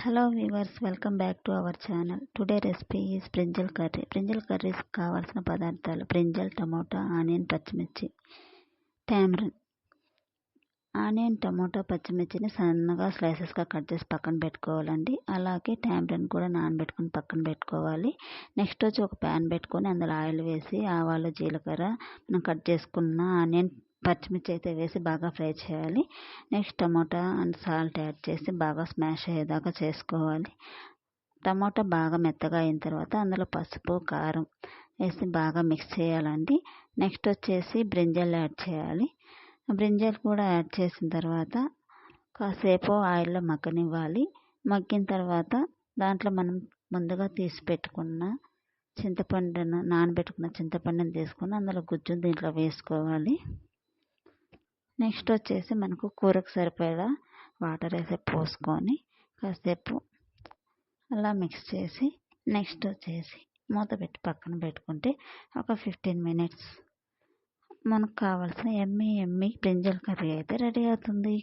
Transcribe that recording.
Hello viewers, welcome back to our channel. Today recipe is brinjal curry. Brinjal curries కావాల్సిన పదార్థాలు: brinjal, tomato, onion, పచ్చిమిర్చి, tamarind. Onion, tomato, పచ్చిమిర్చిని సన్నగా స్లైసెస్గా cut చేసి పక్కన పెట్టుకోవాలండి. అలాగే టామరిన్ కూడా నానబెట్టుకుని పక్కన పెట్టుకోవాలి. నెక్స్ట్ వచ్చి ఒక ప్యాన్ పెట్టుకొని అందులో ఆయిల్ వేసి ఆవాలు, జీలకర్ర, మనం కట్ చేసుకున్న ఆనియన్, పచ్చిమిర్చి అయితే వేసి బాగా ఫ్రై చేయాలి. Next tomato and salt add చేసి బాగా స్మాష్ అయ్యేదాకా చేసుకోవాలి. టమోటా బాగా మెత్తగా అయిన తర్వాత అందులో పసుపు, కారం వేసి బాగా మిక్స్ చేయాలండి. నెక్స్ట్ వచ్చేసి బ్రింజల్ యాడ్ చేయాలి. బ్రింజల్ కూడా యాడ్ చేసిన తర్వాత కాసేపు ఆయిల్లో మగ్గనివ్వాలి. మగ్గిన తర్వాత దాంట్లో మనం ముందుగా తీసి పెట్టుకున్న చింతపండును, నానబెట్టుకున్న చింతపండుని తీసుకొని అందులో గుజ్జును దీంట్లో వేసుకోవాలి. నెక్స్ట్ వచ్చేసి మనకు కూరకు సరిపడా వాటర్ వేసి పోసుకొని కాసేపు అలా మిక్స్ చేసి నెక్స్ట్ వచ్చేసి మూత పెట్టి పక్కన పెట్టుకుంటే ఒక 15 మినిట్స్ మనకు కావాల్సిన ఎమ్మి బ్రింజల్ కర్రీ అయితే రెడీ అవుతుంది.